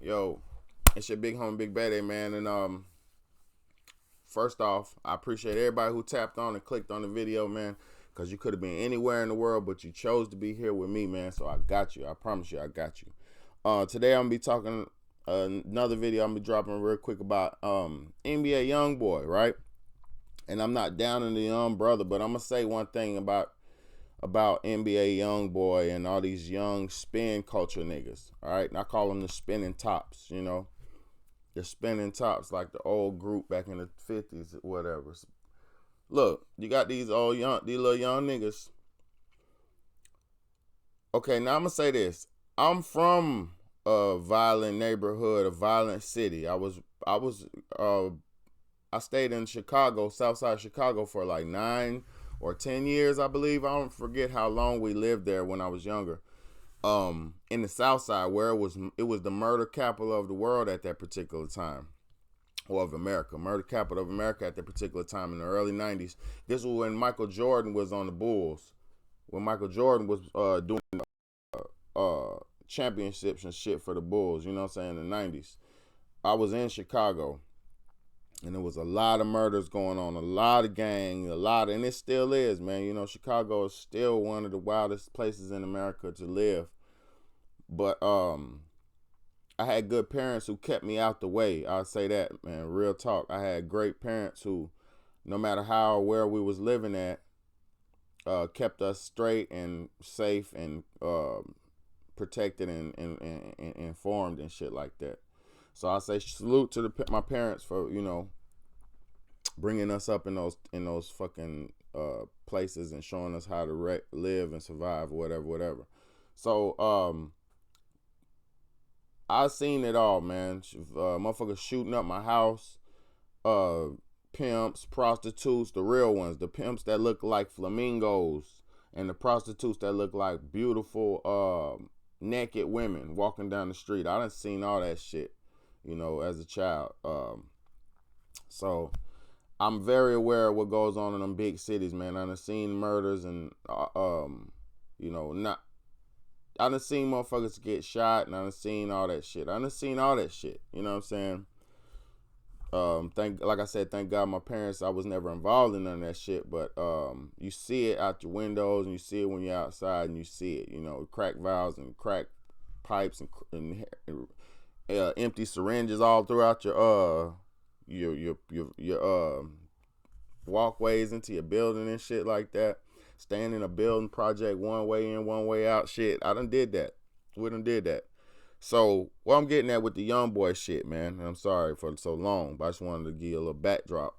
Yo, it's your big homie, Big Betty, man. And first off, I appreciate everybody who tapped on and clicked on the video, man. Cause you could have been anywhere in the world, but you chose to be here with me, man. So I got you. I promise you, I got you. Today I'm gonna be talking another video. I'm gonna be dropping real quick about NBA YoungBoy, right? And I'm not down in the young brother, but I'm gonna say one thing about NBA YoungBoy and all these young spin culture niggas. All right, and I call them the spinning tops. You know, the spinning tops, like the old group back in the '50s, whatever. Look, you got these little young niggas. Okay, now I'm gonna say this. I'm from a violent neighborhood, a violent city. Uh, I stayed in Chicago, Southside Chicago, for like 9 or 10 years, I believe. I don't forget how long we lived there when I was younger. In the South Side, where it was the murder capital of the world at that particular time, or of America, murder capital of America at that particular time in the early '90s. This was when Michael Jordan was on the Bulls, when Michael Jordan was doing uh, championships and shit for the Bulls. You know what I'm saying? In the '90s, I was in Chicago, and there was a lot of murders going on, a lot of gangs, and it still is, man. You know, Chicago is still one of the wildest places in America to live. But I had good parents who kept me out the way. I'll say that, man. Real talk. I had great parents who, no matter how or where we was living at, kept us straight and safe and protected and informed and shit like that. So I say salute to my parents for bringing us up in those fucking places and showing us how to live and survive, whatever. So I seen it all, man. Motherfuckers shooting up my house, uh, pimps, prostitutes, the real ones, the pimps that look like flamingos, and the prostitutes that look like beautiful naked women walking down the street. I done seen all that shit, as a child. So I'm very aware of what goes on in them big cities, man. I done seen murders and not. I done seen motherfuckers get shot, and I done seen all that shit. I done seen all that shit. You know what I'm saying? Like I said, thank God my parents, I was never involved in none of that shit. But you see it out your windows, and you see it when you're outside, and you see it. Crack valves and crack pipes and empty syringes all throughout your walkways into your building and shit like that. Staying in a building project, one way in, one way out, shit. I done did that. We done did that. So what I'm getting at with the young boy shit, man, and I'm sorry for so long, but I just wanted to give you a little backdrop.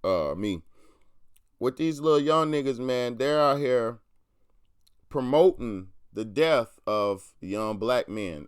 Me. With these little young niggas, man, they're out here promoting the death of young black men,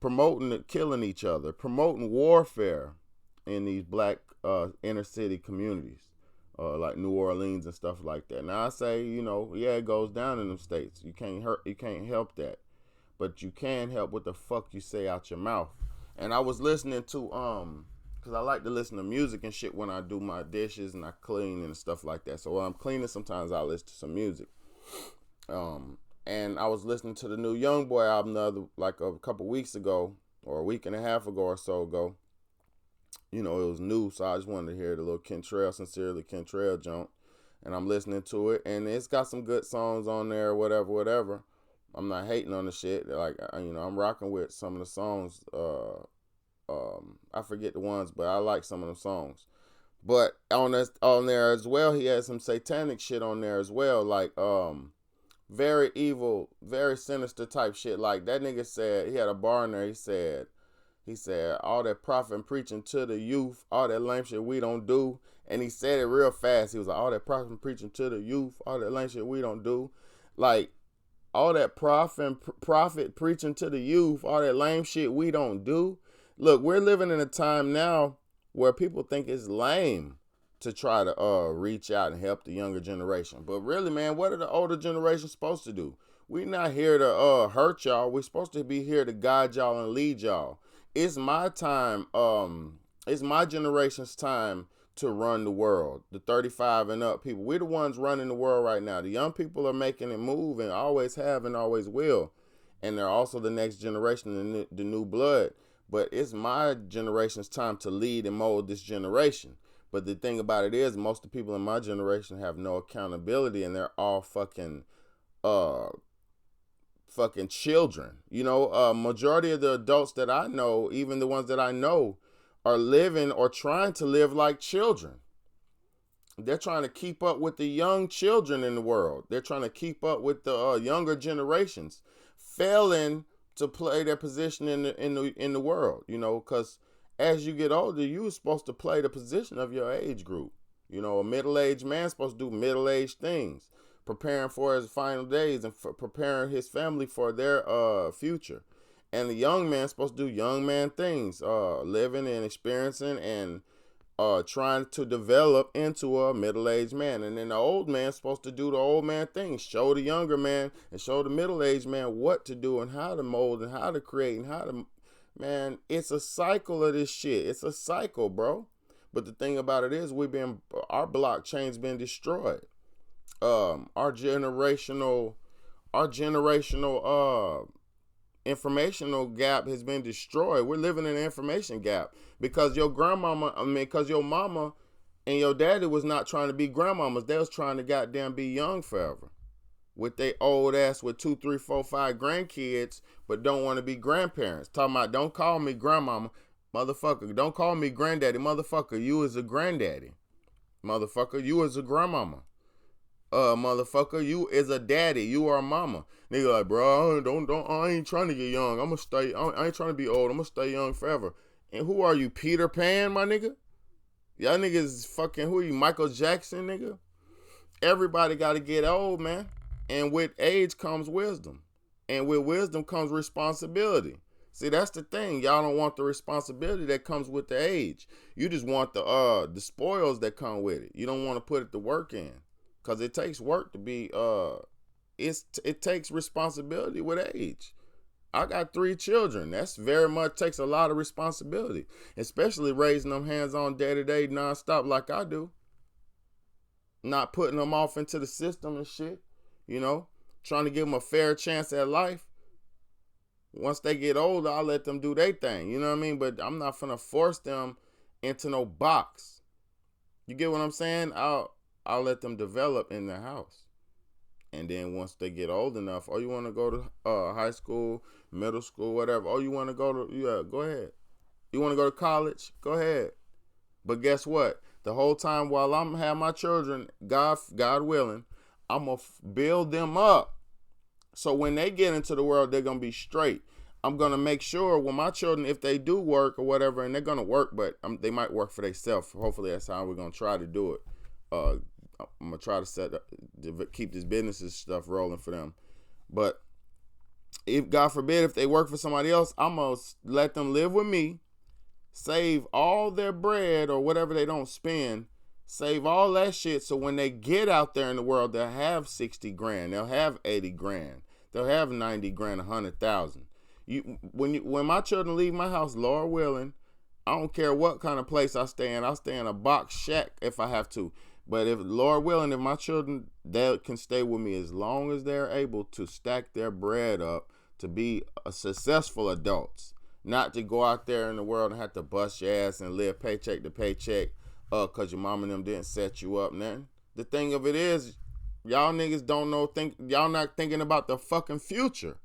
promoting killing each other, promoting warfare in these black inner city communities. Like New Orleans and stuff like that. Now I say, yeah, it goes down in them states. You can't help that, but you can help what the fuck you say out your mouth. And I was listening to cause I like to listen to music and shit when I do my dishes and I clean and stuff like that. So when I'm cleaning, sometimes I listen to some music. And I was listening to the new YoungBoy album like a couple weeks ago, or a week and a half ago or so ago. It was new, so I just wanted to hear the little Kentrell, Sincerely Kentrell junk. And I'm listening to it, and it's got some good songs on there, whatever. I'm not hating on the shit. Like, I'm rocking with some of the songs. I forget the ones, but I like some of the songs. But on there as well, he had some satanic shit on there as well, like very evil, very sinister type shit. Like that nigga said, he had a bar in there. He said, all that prophet and preaching to the youth, all that lame shit we don't do. And he said it real fast. He was like, all that prophet and preaching to the youth, all that lame shit we don't do. Like, all that prophet preaching to the youth, all that lame shit we don't do. Look, we're living in a time now where people think it's lame to try to reach out and help the younger generation. But really, man, what are the older generation supposed to do? We're not here to hurt y'all. We're supposed to be here to guide y'all and lead y'all. It's my time, it's my generation's time to run the world. The 35 and up people. We're the ones running the world right now. The young people are making it move and always have and always will. And they're also the next generation, the new blood. But it's my generation's time to lead and mold this generation. But the thing about it is, most of the people in my generation have no accountability, and they're all uh, fucking children. Majority of the adults that I know, even the ones that I know, are living or trying to live like children. They're trying to keep up with the young children in the world. They're trying to keep up with the younger generations, failing to play their position in the world. Because as you get older, you're supposed to play the position of your age group. A middle-aged man's supposed to do middle-aged things, preparing for his final days and preparing his family for their future. And the young man's supposed to do young man things, living and experiencing and trying to develop into a middle-aged man. And then the old man's supposed to do the old man things, show the younger man and show the middle-aged man what to do and how to mold and how to create and how to, man, it's a cycle of this shit. It's a cycle, bro. But the thing about it is, our blockchain's been destroyed. Our generational informational gap has been destroyed. We're living in an information gap because your mama and your daddy was not trying to be grandmamas. They was trying to goddamn be young forever with they old ass with 2, 3, 4, 5 grandkids, but don't want to be grandparents. Talking about, don't call me grandmama, motherfucker. Don't call me granddaddy, motherfucker. You is a granddaddy, motherfucker. You is a grandmama. Motherfucker, you is a daddy. You are a mama. Nigga like, bro, I ain't trying to get young. I ain't trying to be old. I'm gonna stay young forever. And who are you, Peter Pan, my nigga? Y'all niggas fucking, who are you, Michael Jackson, nigga? Everybody gotta get old, man. And with age comes wisdom. And with wisdom comes responsibility. See, that's the thing. Y'all don't want the responsibility that comes with the age. You just want the spoils that come with it. You don't want to put it to work in. Because it takes work to be, it takes responsibility with age. I got 3 children. That's very much takes a lot of responsibility, especially raising them hands-on day-to-day nonstop like I do. Not putting them off into the system and shit, trying to give them a fair chance at life. Once they get older, I'll let them do their thing, you know what I mean? But I'm not finna force them into no box. You get what I'm saying? I'll let them develop in the house. And then once they get old enough, you want to go to high school, middle school, whatever. You want to go to, go ahead. You want to go to college? Go ahead. But guess what? The whole time while I'm having my children, God willing, I'm going to build them up. So when they get into the world, they're going to be straight. I'm going to make sure when my children, if they do work or whatever, and they're going to work, but they might work for themselves. Hopefully that's how we're going to try to do it. I'm going to try to keep this business stuff rolling for them. But if, God forbid, if they work for somebody else, I'm going to let them live with me, save all their bread or whatever they don't spend, save all that shit. So when they get out there in the world, they'll have 60 grand. They'll have 80 grand. They'll have 90 grand, 100,000. When my children leave my house, Lord willing, I don't care what kind of place I stay in. I'll stay in a box shack if I have to. But if, Lord willing, if my children, they can stay with me as long as they're able to stack their bread up to be successful adults, not to go out there in the world and have to bust your ass and live paycheck to paycheck because your mom and them didn't set you up, nothing. The thing of it is, y'all niggas y'all not thinking about the fucking future.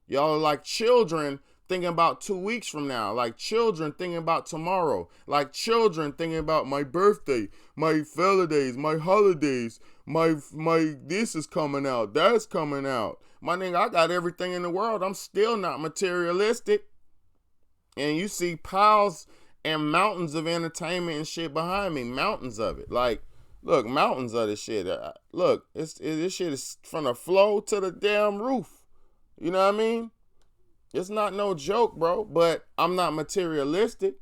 Y'all are like children thinking about 2 weeks from now, like children thinking about tomorrow, like children thinking about my birthday, my holidays, my holidays, my this is coming out, that's coming out. My nigga, I got everything in the world. I'm still not materialistic. And you see piles and mountains of entertainment and shit behind me, mountains of it. Like, look, mountains of this shit. Look, this shit is from the floor to the damn roof. You know what I mean? It's not no joke, bro, but I'm not materialistic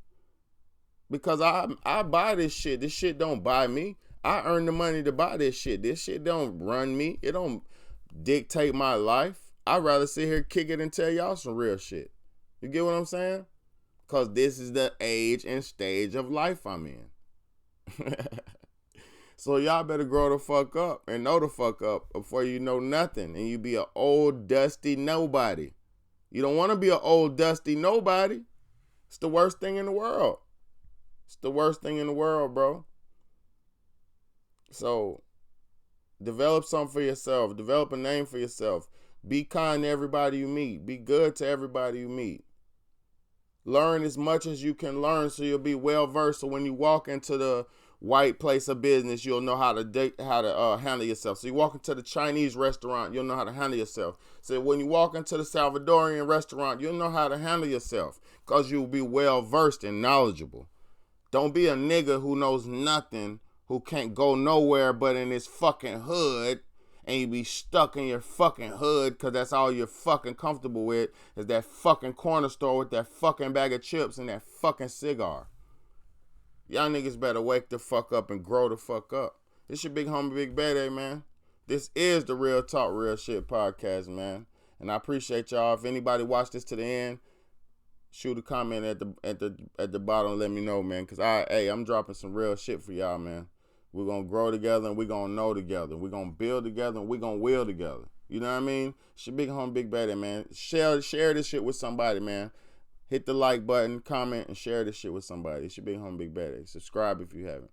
because I buy this shit. This shit don't buy me. I earn the money to buy this shit. This shit don't run me. It don't dictate my life. I'd rather sit here, kick it, and tell y'all some real shit. You get what I'm saying? Because this is the age and stage of life I'm in. So y'all better grow the fuck up and know the fuck up before you know nothing and you be an old, dusty nobody. You don't want to be an old, dusty nobody. It's the worst thing in the world. It's the worst thing in the world, bro. So develop something for yourself. Develop a name for yourself. Be kind to everybody you meet. Be good to everybody you meet. Learn as much as you can learn so you'll be well versed. So when you walk into the white place of business, you'll know how to handle yourself. So you walk into the Chinese restaurant, you'll know how to handle yourself. So when you walk into the Salvadorian restaurant, you'll know how to handle yourself because you'll be well versed and knowledgeable. Don't be a nigga who knows nothing, who can't go nowhere but in his fucking hood, and you be stuck in your fucking hood because that's all you're fucking comfortable with is that fucking corner store with that fucking bag of chips and that fucking cigar. Y'all niggas better wake the fuck up and grow the fuck up. This your big homie, Big Bad, man. This is the Real Talk, Real Shit podcast, man. And I appreciate y'all. If anybody watched this to the end, shoot a comment at the bottom. Let me know, man. Cause I'm dropping some real shit for y'all, man. We're gonna grow together and we're gonna know together. We're gonna build together and we're gonna will together. You know what I mean? It's your big homie, Big Bad, man. Share this shit with somebody, man. Hit the like button, comment, and share this shit with somebody. It's your big homie, Big Bad. Subscribe if you haven't.